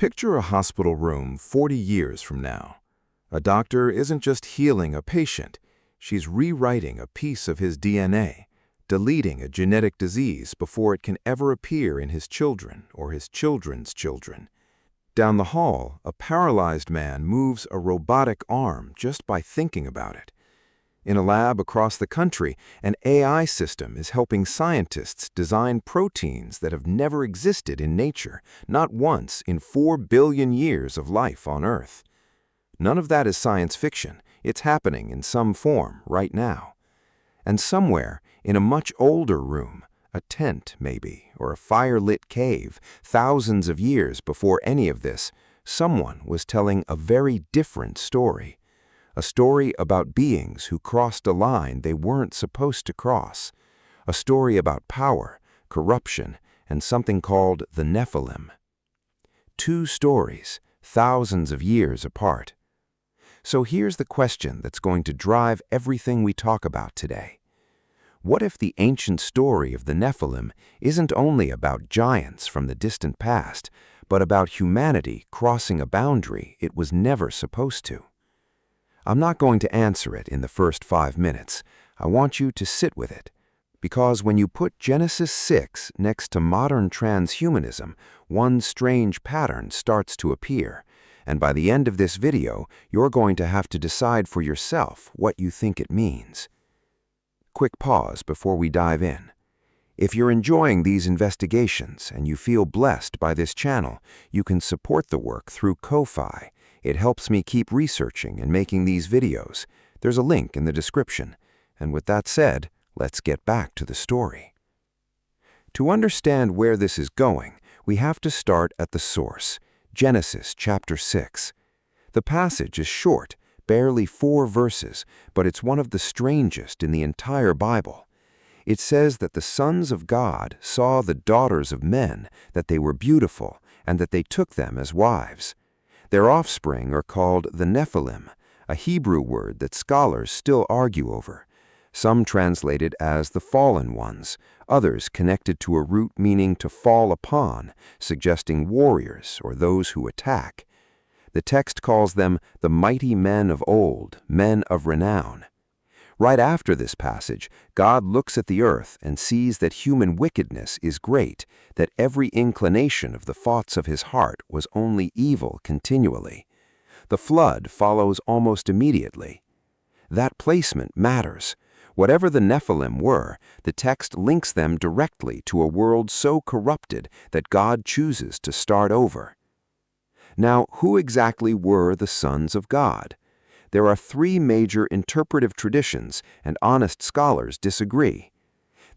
Picture a hospital room 40 years from now. A doctor isn't just healing a patient, she's rewriting a piece of his DNA, deleting a genetic disease before it can ever appear in his children or his children's children. Down the hall, a paralyzed man moves a robotic arm just by thinking about it. In a lab across the country, an AI system is helping scientists design proteins that have never existed in nature, not once in 4 billion years of life on Earth. None of that is science fiction. It's happening in some form right now. And somewhere, in a much older room, a tent maybe, or a fire-lit cave, thousands of years before any of this, someone was telling a very different story. A story about beings who crossed a line they weren't supposed to cross. A story about power, corruption, and something called the Nephilim. 2 stories, thousands of years apart. So here's the question that's going to drive everything we talk about today. What if the ancient story of the Nephilim isn't only about giants from the distant past, but about humanity crossing a boundary it was never supposed to? I'm not going to answer it in the first 5 minutes. I want you to sit with it. Because when you put Genesis 6 next to modern transhumanism, one strange pattern starts to appear. And by the end of this video, you're going to have to decide for yourself what you think it means. Quick pause before we dive in. If you're enjoying these investigations and you feel blessed by this channel, you can support the work through Ko-Fi. It helps me keep researching and making these videos. There's a link in the description. And with that said, let's get back to the story. To understand where this is going, we have to start at the source, Genesis chapter 6. The passage is short, barely 4 verses, but it's one of the strangest in the entire Bible. It says that the sons of God saw the daughters of men, that they were beautiful, and that they took them as wives. Their offspring are called the Nephilim, a Hebrew word that scholars still argue over. Some translate it as the fallen ones, others connected to a root meaning to fall upon, suggesting warriors or those who attack. The text calls them the mighty men of old, men of renown. Right after this passage, God looks at the earth and sees that human wickedness is great, that every inclination of the thoughts of his heart was only evil continually. The flood follows almost immediately. That placement matters. Whatever the Nephilim were, the text links them directly to a world so corrupted that God chooses to start over. Now, who exactly were the sons of God? There are 3 major interpretive traditions, and honest scholars disagree.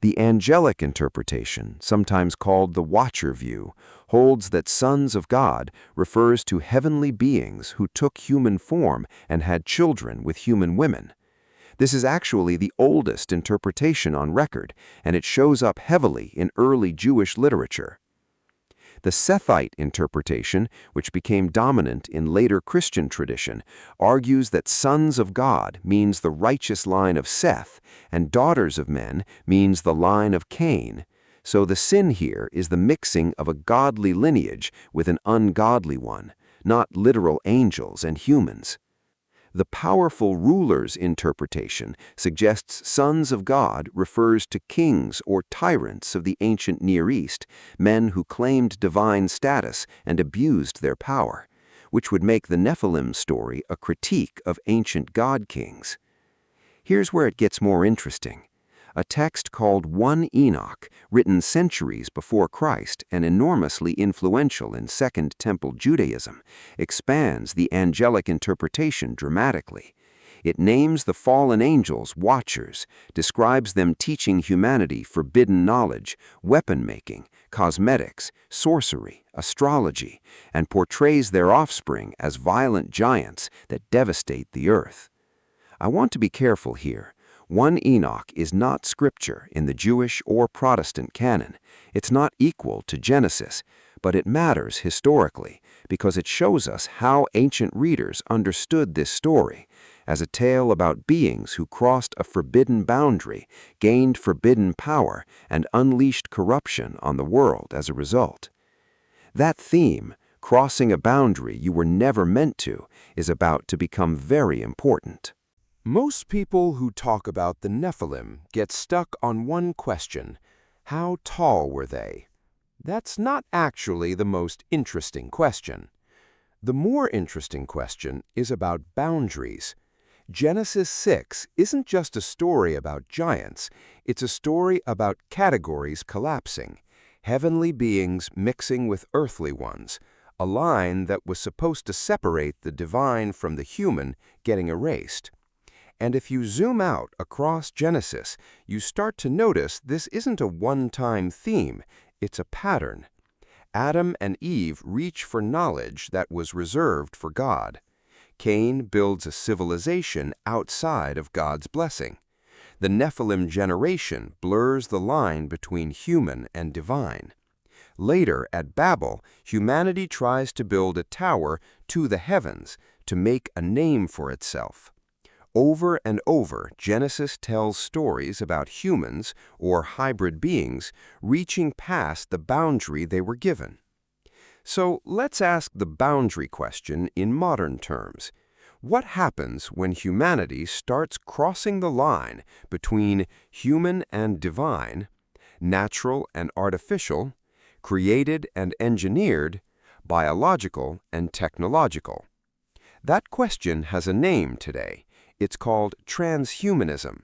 The angelic interpretation, sometimes called the Watcher view, holds that sons of God refers to heavenly beings who took human form and had children with human women. This is actually the oldest interpretation on record, and it shows up heavily in early Jewish literature. The Sethite interpretation, which became dominant in later Christian tradition, argues that sons of God means the righteous line of Seth, and daughters of men means the line of Cain. So the sin here is the mixing of a godly lineage with an ungodly one, not literal angels and humans. The powerful rulers interpretation suggests sons of God refers to kings or tyrants of the ancient Near East, men who claimed divine status and abused their power, which would make the Nephilim story a critique of ancient god kings. Here's where it gets more interesting. A text called 1 Enoch, written centuries before Christ and enormously influential in Second Temple Judaism, expands the angelic interpretation dramatically. It names the fallen angels watchers, describes them teaching humanity forbidden knowledge, weapon-making, cosmetics, sorcery, astrology, and portrays their offspring as violent giants that devastate the earth. I want to be careful here. 1 Enoch is not scripture in the Jewish or Protestant canon. It's not equal to Genesis, but it matters historically because it shows us how ancient readers understood this story as a tale about beings who crossed a forbidden boundary, gained forbidden power, and unleashed corruption on the world as a result. That theme, crossing a boundary you were never meant to, is about to become very important. Most people who talk about the Nephilim get stuck on one question: how tall were they? That's not actually the most interesting question. The more interesting question is about boundaries. Genesis 6 isn't just a story about giants, it's a story about categories collapsing, heavenly beings mixing with earthly ones, a line that was supposed to separate the divine from the human getting erased. And if you zoom out across Genesis, you start to notice this isn't a one-time theme, it's a pattern. Adam and Eve reach for knowledge that was reserved for God. Cain builds a civilization outside of God's blessing. The Nephilim generation blurs the line between human and divine. Later, at Babel, humanity tries to build a tower to the heavens to make a name for itself. Over and over, Genesis tells stories about humans, or hybrid beings, reaching past the boundary they were given. So let's ask the boundary question in modern terms. What happens when humanity starts crossing the line between human and divine, natural and artificial, created and engineered, biological and technological? That question has a name today. It's called transhumanism.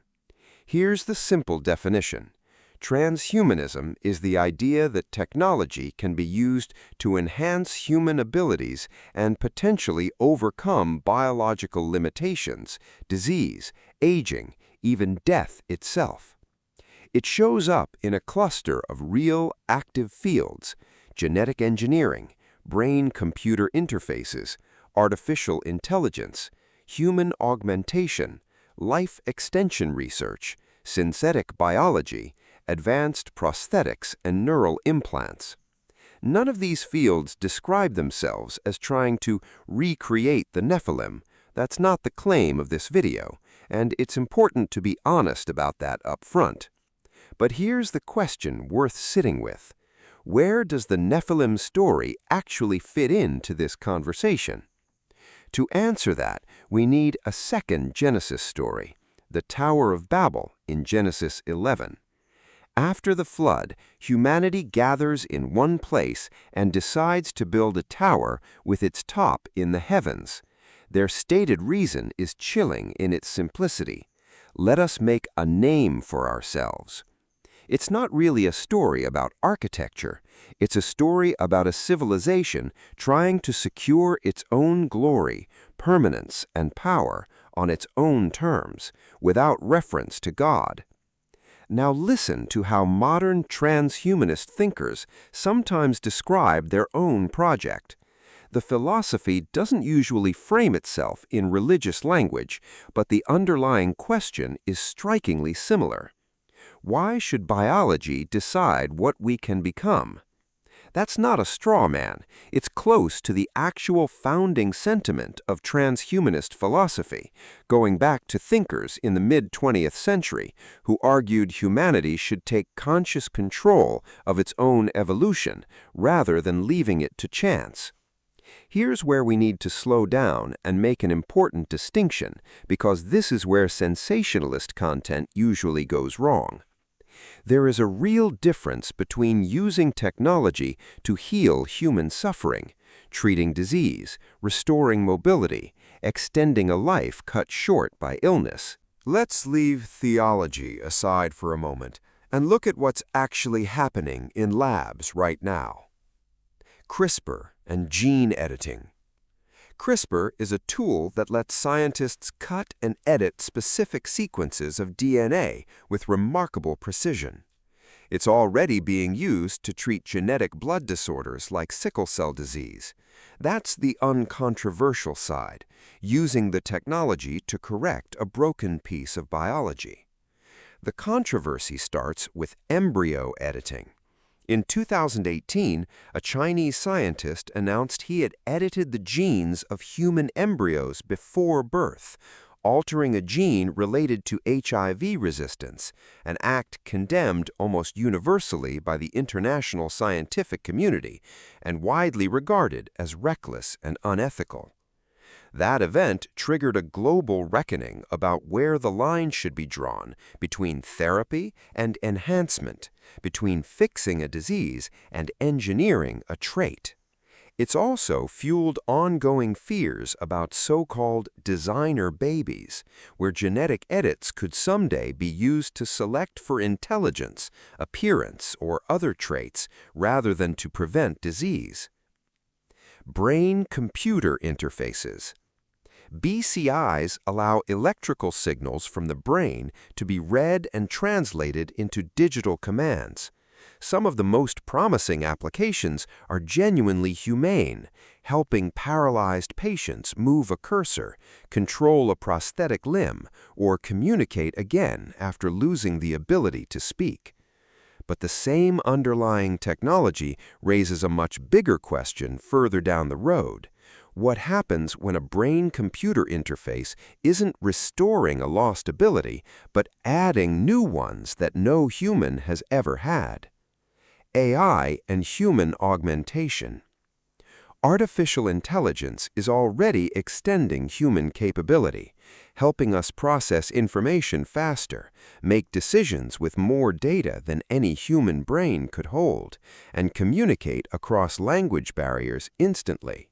Here's the simple definition. Transhumanism is the idea that technology can be used to enhance human abilities and potentially overcome biological limitations, disease, aging, even death itself. It shows up in a cluster of real, active fields: genetic engineering, brain-computer interfaces, artificial intelligence, human augmentation, life extension research, synthetic biology, advanced prosthetics, and neural implants. None of these fields describe themselves as trying to recreate the Nephilim. That's not the claim of this video, and it's important to be honest about that up front. But here's the question worth sitting with. Where does the Nephilim story actually fit into this conversation? To answer that, we need a second Genesis story, the Tower of Babel in Genesis 11. After the flood, humanity gathers in one place and decides to build a tower with its top in the heavens. Their stated reason is chilling in its simplicity. Let us make a name for ourselves. It's not really a story about architecture. It's a story about a civilization trying to secure its own glory, permanence, and power on its own terms, without reference to God. Now listen to how modern transhumanist thinkers sometimes describe their own project. The philosophy doesn't usually frame itself in religious language, but the underlying question is strikingly similar. Why should biology decide what we can become? That's not a straw man. It's close to the actual founding sentiment of transhumanist philosophy, going back to thinkers in the mid-20th century who argued humanity should take conscious control of its own evolution rather than leaving it to chance. Here's where we need to slow down and make an important distinction, because this is where sensationalist content usually goes wrong. There is a real difference between using technology to heal human suffering, treating disease, restoring mobility, extending a life cut short by illness. Let's leave theology aside for a moment and look at what's actually happening in labs right now. CRISPR and gene editing. CRISPR is a tool that lets scientists cut and edit specific sequences of DNA with remarkable precision. It's already being used to treat genetic blood disorders like sickle cell disease. That's the uncontroversial side, using the technology to correct a broken piece of biology. The controversy starts with embryo editing. In 2018, a Chinese scientist announced he had edited the genes of human embryos before birth, altering a gene related to HIV resistance, an act condemned almost universally by the international scientific community and widely regarded as reckless and unethical. That event triggered a global reckoning about where the line should be drawn between therapy and enhancement, between fixing a disease and engineering a trait. It's also fueled ongoing fears about so-called designer babies, where genetic edits could someday be used to select for intelligence, appearance, or other traits rather than to prevent disease. Brain-computer interfaces. BCIs allow electrical signals from the brain to be read and translated into digital commands. Some of the most promising applications are genuinely humane, helping paralyzed patients move a cursor, control a prosthetic limb, or communicate again after losing the ability to speak. But the same underlying technology raises a much bigger question further down the road. What happens when a brain-computer interface isn't restoring a lost ability, but adding new ones that no human has ever had? AI and human augmentation. Artificial intelligence is already extending human capability, helping us process information faster, make decisions with more data than any human brain could hold, and communicate across language barriers instantly.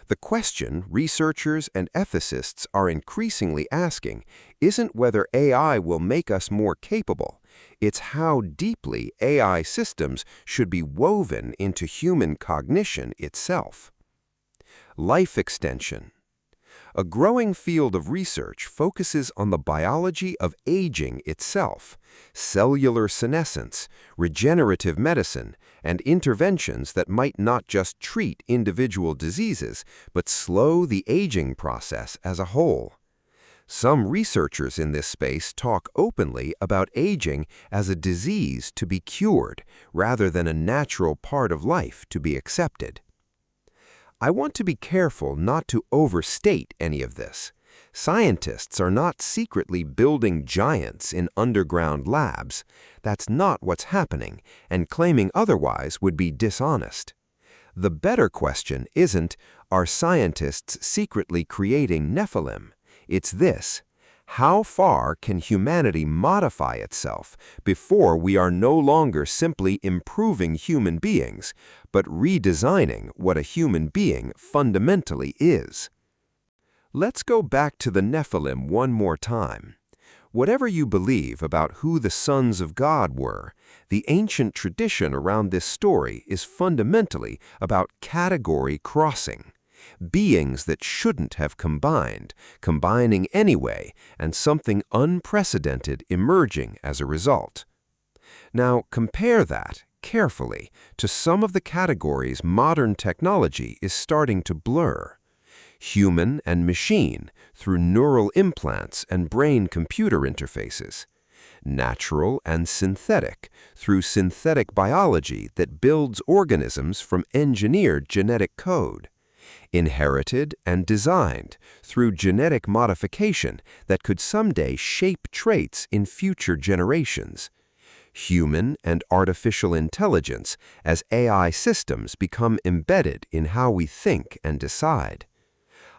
The question researchers and ethicists are increasingly asking isn't whether AI will make us more capable, it's how deeply AI systems should be woven into human cognition itself. Life extension. A growing field of research focuses on the biology of aging itself, cellular senescence, regenerative medicine, and interventions that might not just treat individual diseases, but slow the aging process as a whole. Some researchers in this space talk openly about aging as a disease to be cured, rather than a natural part of life to be accepted. I want to be careful not to overstate any of this. Scientists are not secretly building giants in underground labs. That's not what's happening, and claiming otherwise would be dishonest. The better question isn't, are scientists secretly creating Nephilim? It's this: how far can humanity modify itself before we are no longer simply improving human beings, but redesigning what a human being fundamentally is? Let's go back to the Nephilim one more time. Whatever you believe about who the sons of God were, the ancient tradition around this story is fundamentally about category crossing. Beings that shouldn't have combined, combining anyway, and something unprecedented emerging as a result. Now, compare that, carefully, to some of the categories modern technology is starting to blur. Human and machine through neural implants and brain-computer interfaces. Natural and synthetic through synthetic biology that builds organisms from engineered genetic code. Inherited and designed through genetic modification that could someday shape traits in future generations. Human and artificial intelligence as AI systems become embedded in how we think and decide.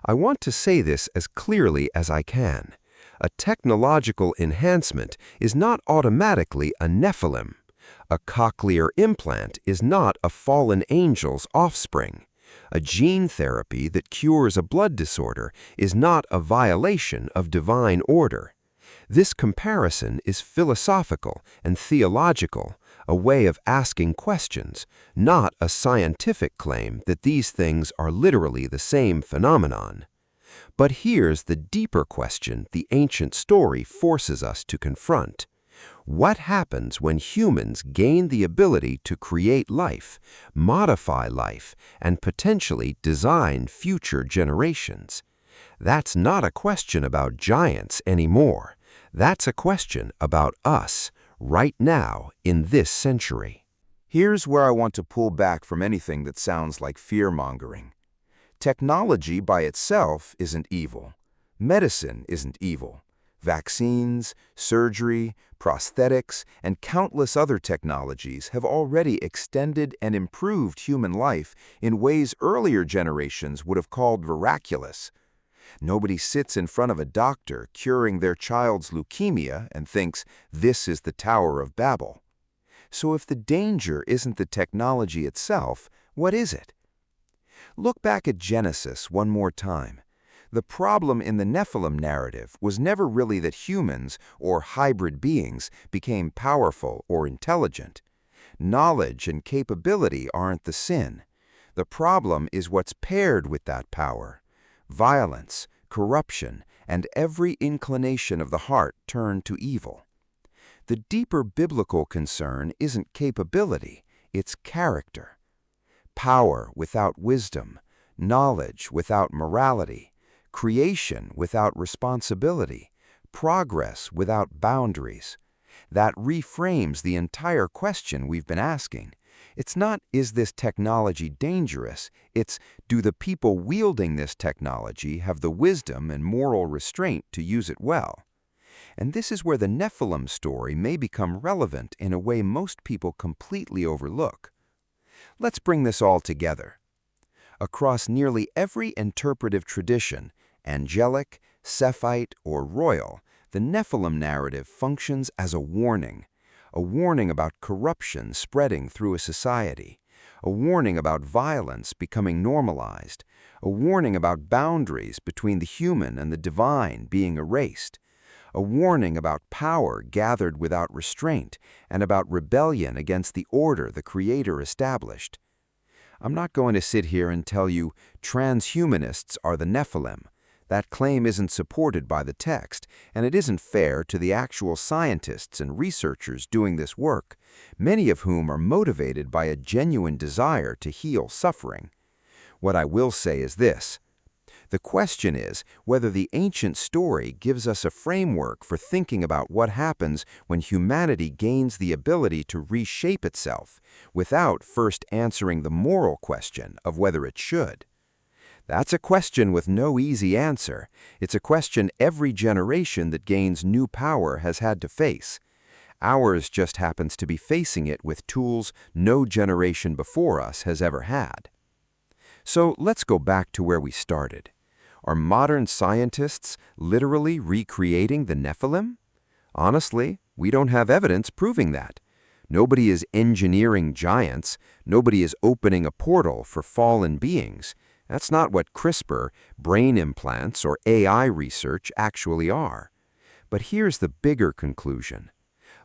I want to say this as clearly as I can. A technological enhancement is not automatically a Nephilim. A cochlear implant is not a fallen angel's offspring. A gene therapy that cures a blood disorder is not a violation of divine order. This comparison is philosophical and theological, a way of asking questions, not a scientific claim that these things are literally the same phenomenon. But here's the deeper question the ancient story forces us to confront. What happens when humans gain the ability to create life, modify life, and potentially design future generations? That's not a question about giants anymore. That's a question about us, right now, in this century. Here's where I want to pull back from anything that sounds like fear-mongering. Technology by itself isn't evil. Medicine isn't evil. Vaccines, surgery, prosthetics, and countless other technologies have already extended and improved human life in ways earlier generations would have called miraculous. Nobody sits in front of a doctor curing their child's leukemia and thinks this is the Tower of Babel. So if the danger isn't the technology itself, what is it? Look back at Genesis one more time. The problem in the Nephilim narrative was never really that humans, or hybrid beings, became powerful or intelligent. Knowledge and capability aren't the sin. The problem is what's paired with that power. Violence, corruption, and every inclination of the heart turned to evil. The deeper biblical concern isn't capability, it's character. Power without wisdom, knowledge without morality, creation without responsibility, progress without boundaries. That reframes the entire question we've been asking. It's not, is this technology dangerous? It's, do the people wielding this technology have the wisdom and moral restraint to use it well? And this is where the Nephilim story may become relevant in a way most people completely overlook. Let's bring this all together. Across nearly every interpretive tradition, angelic, Sephite, or royal, the Nephilim narrative functions as a warning about corruption spreading through a society, a warning about violence becoming normalized, a warning about boundaries between the human and the divine being erased, a warning about power gathered without restraint, and about rebellion against the order the Creator established. I'm not going to sit here and tell you transhumanists are the Nephilim. That claim isn't supported by the text, and it isn't fair to the actual scientists and researchers doing this work, many of whom are motivated by a genuine desire to heal suffering. What I will say is this. The question is whether the ancient story gives us a framework for thinking about what happens when humanity gains the ability to reshape itself, without first answering the moral question of whether it should. That's a question with no easy answer. It's a question every generation that gains new power has had to face. Ours just happens to be facing it with tools no generation before us has ever had. So let's go back to where we started. Are modern scientists literally recreating the Nephilim? Honestly, we don't have evidence proving that. Nobody is engineering giants. Nobody is opening a portal for fallen beings. That's not what CRISPR, brain implants, or AI research actually are. But here's the bigger conclusion.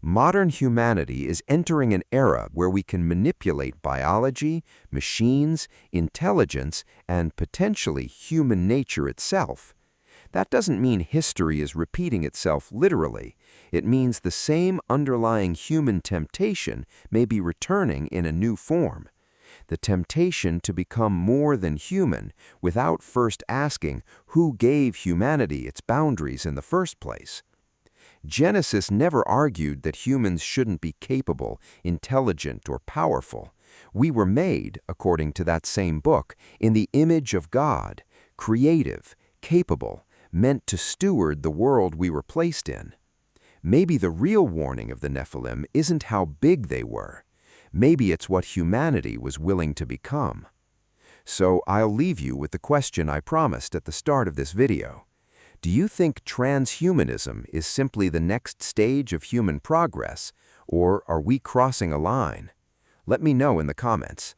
Modern humanity is entering an era where we can manipulate biology, machines, intelligence, and potentially human nature itself. That doesn't mean history is repeating itself literally. It means the same underlying human temptation may be returning in a new form. The temptation to become more than human without first asking who gave humanity its boundaries in the first place. Genesis never argued that humans shouldn't be capable, intelligent, or powerful. We were made, according to that same book, in the image of God, creative, capable, meant to steward the world we were placed in. Maybe the real warning of the Nephilim isn't how big they were. Maybe it's what humanity was willing to become. So I'll leave you with the question I promised at the start of this video. Do you think transhumanism is simply the next stage of human progress, or are we crossing a line? Let me know in the comments.